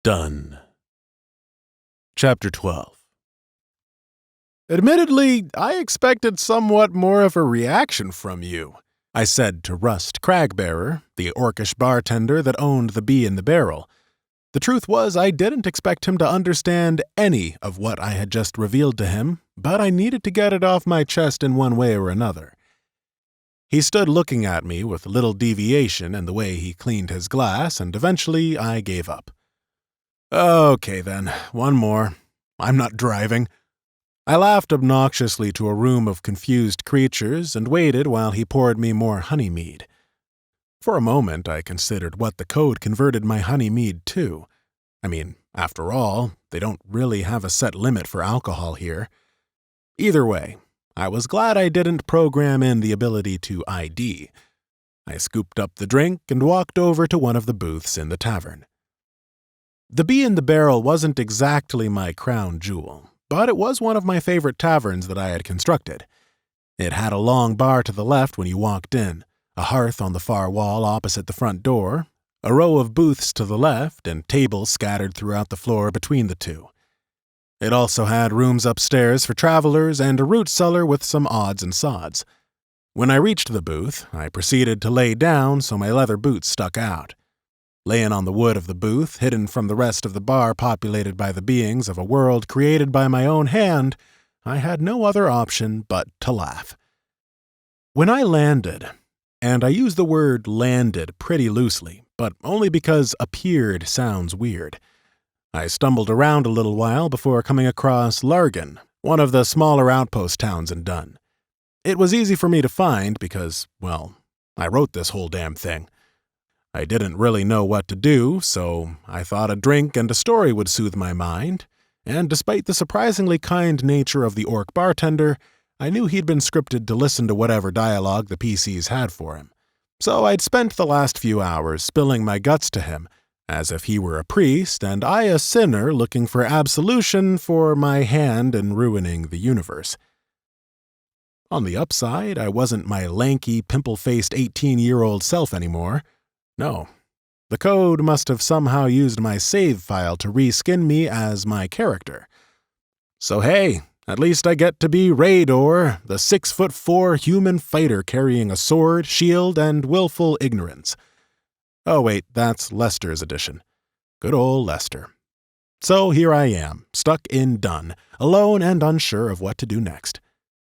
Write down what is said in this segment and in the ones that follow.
Dunn. Chapter 12. "Admittedly, I expected somewhat more of a reaction from you," I said to Rust Cragbearer, the orcish bartender that owned the Bee in the Barrel. The truth was, I didn't expect him to understand any of what I had just revealed to him, but I needed to get it off my chest in one way or another. He stood looking at me with little deviation in the way he cleaned his glass, and eventually I gave up. "Okay then, one more. I'm not driving." I laughed obnoxiously to a room of confused creatures and waited while he poured me more honey mead. For a moment I considered what the code converted my honey mead to. I mean, after all, they don't really have a set limit for alcohol here. Either way, I was glad I didn't program in the ability to ID. I scooped up the drink and walked over to one of the booths in the tavern. The Bee in the Barrel wasn't exactly my crown jewel, but it was one of my favorite taverns that I had constructed. It had a long bar to the left when you walked in, a hearth on the far wall opposite the front door, a row of booths to the left, and tables scattered throughout the floor between the two. It also had rooms upstairs for travelers and a root cellar with some odds and sods. When I reached the booth, I proceeded to lay down so my leather boots stuck out. Laying on the wood of the booth, hidden from the rest of the bar populated by the beings of a world created by my own hand, I had no other option but to laugh. When I landed, and I use the word landed pretty loosely, but only because appeared sounds weird, I stumbled around a little while before coming across Largan, one of the smaller outpost towns in Dunn. It was easy for me to find because, well, I wrote this whole damn thing. I didn't really know what to do, so I thought a drink and a story would soothe my mind, and despite the surprisingly kind nature of the orc bartender, I knew he'd been scripted to listen to whatever dialogue the PCs had for him. So I'd spent the last few hours spilling my guts to him, as if he were a priest and I a sinner looking for absolution for my hand in ruining the universe. On the upside, I wasn't my lanky, pimple-faced 18-year-old self anymore. No, the code must have somehow used my save file to reskin me as my character. So hey, at least I get to be Raydor, the 6'4" human fighter carrying a sword, shield, and willful ignorance. Oh wait, that's Lester's edition. Good old Lester. So here I am, stuck in Dunn, alone and unsure of what to do next.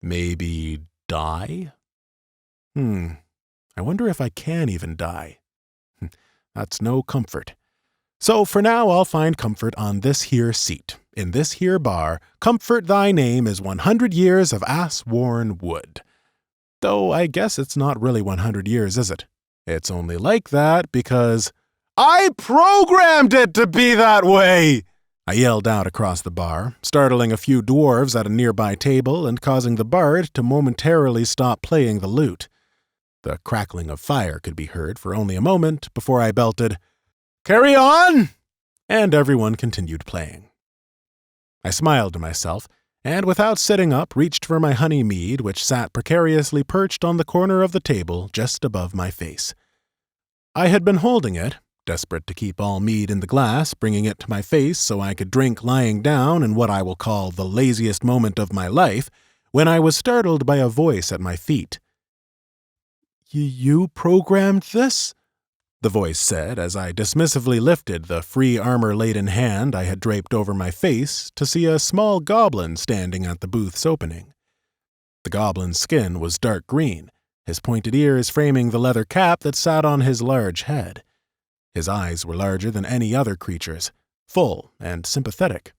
Maybe die? I wonder if I can even die. That's no comfort. So for now I'll find comfort on this here seat. In this here bar, comfort thy name is 100 years of ass-worn wood. Though I guess it's not really 100 years, is it? It's only like that because I programmed it to be that way! I yelled out across the bar, startling a few dwarves at a nearby table and causing the bard to momentarily stop playing the lute. The crackling of fire could be heard for only a moment before I belted, "Carry on!" and everyone continued playing. I smiled to myself, and without sitting up, reached for my honey mead, which sat precariously perched on the corner of the table just above my face. I had been holding it, desperate to keep all mead in the glass, bringing it to my face so I could drink lying down in what I will call the laziest moment of my life, when I was startled by a voice at my feet. "You programmed this?" the voice said as I dismissively lifted the free armor-laden hand I had draped over my face to see a small goblin standing at the booth's opening. The goblin's skin was dark green, his pointed ears framing the leather cap that sat on his large head. His eyes were larger than any other creature's, full and sympathetic.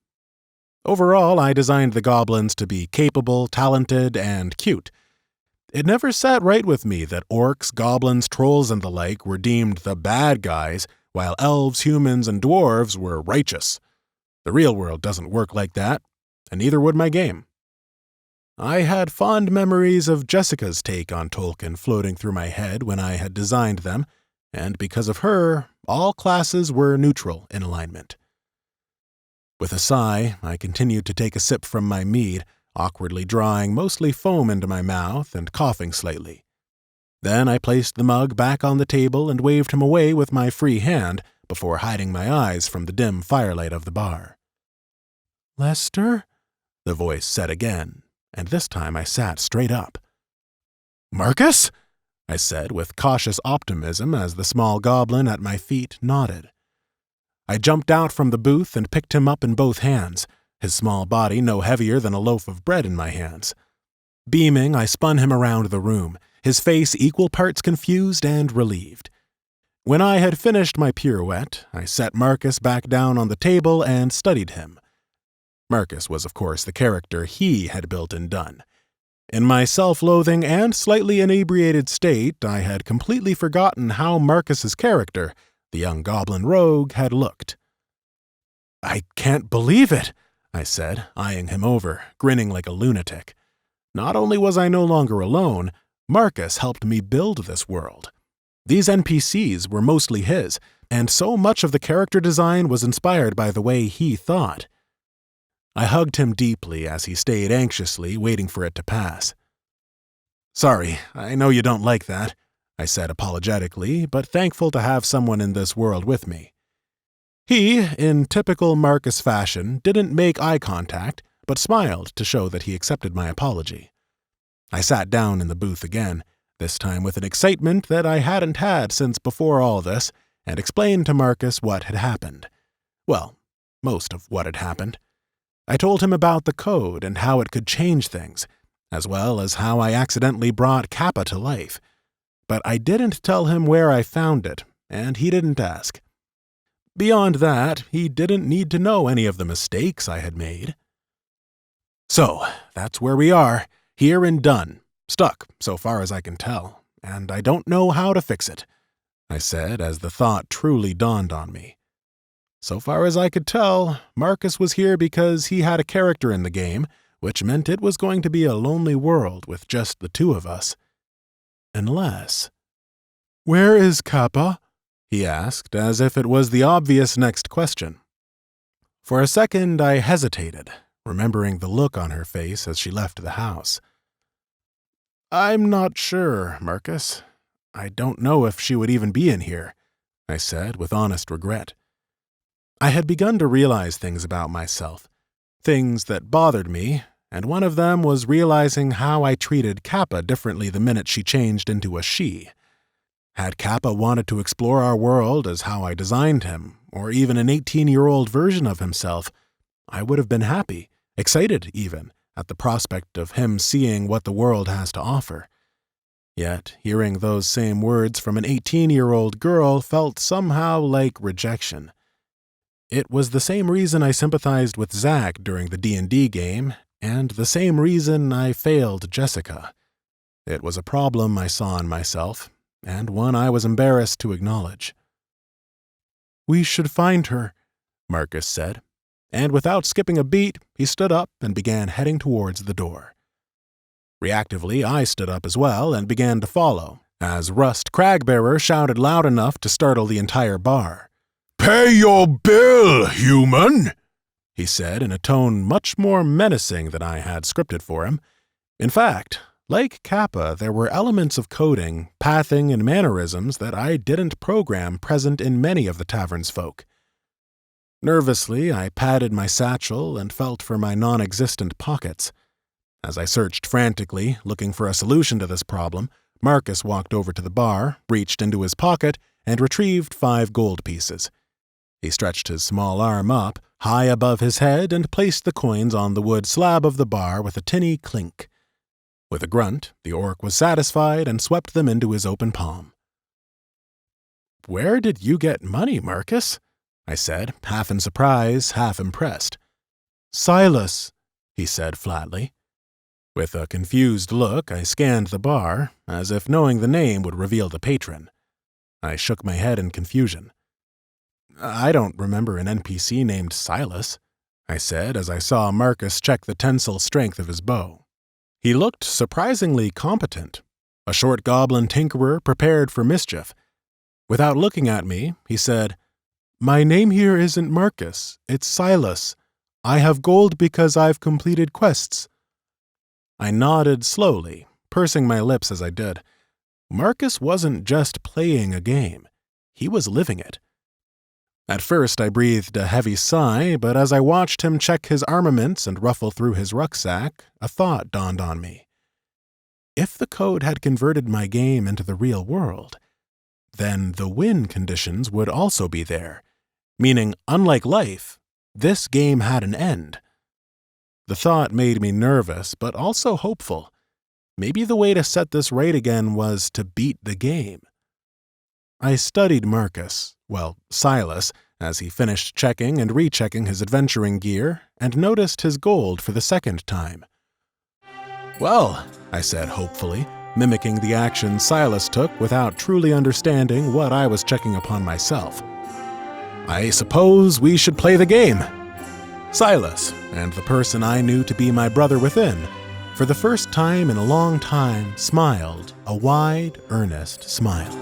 Overall, I designed the goblins to be capable, talented, and cute. It never sat right with me that orcs, goblins, trolls, and the like were deemed the bad guys, while elves, humans, and dwarves were righteous. The real world doesn't work like that, and neither would my game. I had fond memories of Jessica's take on Tolkien floating through my head when I had designed them, and because of her, all classes were neutral in alignment. With a sigh, I continued to take a sip from my mead, awkwardly drawing mostly foam into my mouth and coughing slightly. Then I placed the mug back on the table and waved him away with my free hand, before hiding my eyes from the dim firelight of the bar. "Lester?" the voice said again, and this time I sat straight up. "Marcus?" I said with cautious optimism as the small goblin at my feet nodded. I jumped out from the booth and picked him up in both hands, his small body no heavier than a loaf of bread in my hands. Beaming, I spun him around the room, his face equal parts confused and relieved. When I had finished my pirouette, I set Marcus back down on the table and studied him. Marcus was, of course, the character he had built in Dunn. In my self-loathing and slightly inebriated state, I had completely forgotten how Marcus's character, the young goblin rogue, had looked. "I can't believe it," I said, eyeing him over, grinning like a lunatic. Not only was I no longer alone, Marcus helped me build this world. These NPCs were mostly his, and so much of the character design was inspired by the way he thought. I hugged him deeply as he stayed anxiously waiting for it to pass. "Sorry, I know you don't like that," I said apologetically, but thankful to have someone in this world with me. He, in typical Marcus fashion, didn't make eye contact, but smiled to show that he accepted my apology. I sat down in the booth again, this time with an excitement that I hadn't had since before all this, and explained to Marcus what had happened. Well, most of what had happened. I told him about the code and how it could change things, as well as how I accidentally brought Kappa to life. But I didn't tell him where I found it, and he didn't ask. Beyond that, he didn't need to know any of the mistakes I had made. So, that's where we are, here in Dunn, stuck so far as I can tell, and I don't know how to fix it, I said as the thought truly dawned on me. So far as I could tell, Marcus was here because he had a character in the game, which meant it was going to be a lonely world with just the two of us. Unless... "Where is Kappa?" he asked, as if it was the obvious next question. For a second I hesitated, remembering the look on her face as she left the house. "I'm not sure, Marcus. I don't know if she would even be in here," I said with honest regret. I had begun to realize things about myself, things that bothered me, and one of them was realizing how I treated Kappa differently the minute she changed into a she. Had Kappa wanted to explore our world as how I designed him, or even an 18-year-old version of himself, I would have been happy, excited even, at the prospect of him seeing what the world has to offer. Yet, hearing those same words from an 18-year-old girl felt somehow like rejection. It was the same reason I sympathized with Zach during the D&D game, and the same reason I failed Jessica. It was a problem I saw in myself, and one I was embarrassed to acknowledge. "We should find her," Marcus said, and without skipping a beat, he stood up and began heading towards the door. Reactively, I stood up as well and began to follow, as Rust Cragbearer shouted loud enough to startle the entire bar. "Pay your bill, human!" he said in a tone much more menacing than I had scripted for him. In fact, like Kappa, there were elements of coding, pathing, and mannerisms that I didn't program present in many of the tavern's folk. Nervously, I patted my satchel and felt for my non-existent pockets. As I searched frantically, looking for a solution to this problem, Marcus walked over to the bar, reached into his pocket, and retrieved 5 gold pieces. He stretched his small arm up, high above his head, and placed the coins on the wood slab of the bar with a tinny clink. With a grunt, the orc was satisfied and swept them into his open palm. "Where did you get money, Marcus?" I said, half in surprise, half impressed. "Silas," he said flatly. With a confused look, I scanned the bar, as if knowing the name would reveal the patron. I shook my head in confusion. "I don't remember an NPC named Silas," I said as I saw Marcus check the tensile strength of his bow. He looked surprisingly competent, a short goblin tinkerer prepared for mischief. Without looking at me, he said, "My name here isn't Marcus, it's Silas. I have gold because I've completed quests." I nodded slowly, pursing my lips as I did. Marcus wasn't just playing a game. He was living it. At first, I breathed a heavy sigh, but as I watched him check his armaments and ruffle through his rucksack, a thought dawned on me. If the code had converted my game into the real world, then the win conditions would also be there, meaning, unlike life, this game had an end. The thought made me nervous, but also hopeful. Maybe the way to set this right again was to beat the game. I studied Silas, as he finished checking and rechecking his adventuring gear, and noticed his gold for the second time. "Well," I said hopefully, mimicking the action Silas took without truly understanding what I was checking upon myself. "I suppose we should play the game." Silas, and the person I knew to be my brother within, for the first time in a long time, smiled a wide, earnest smile.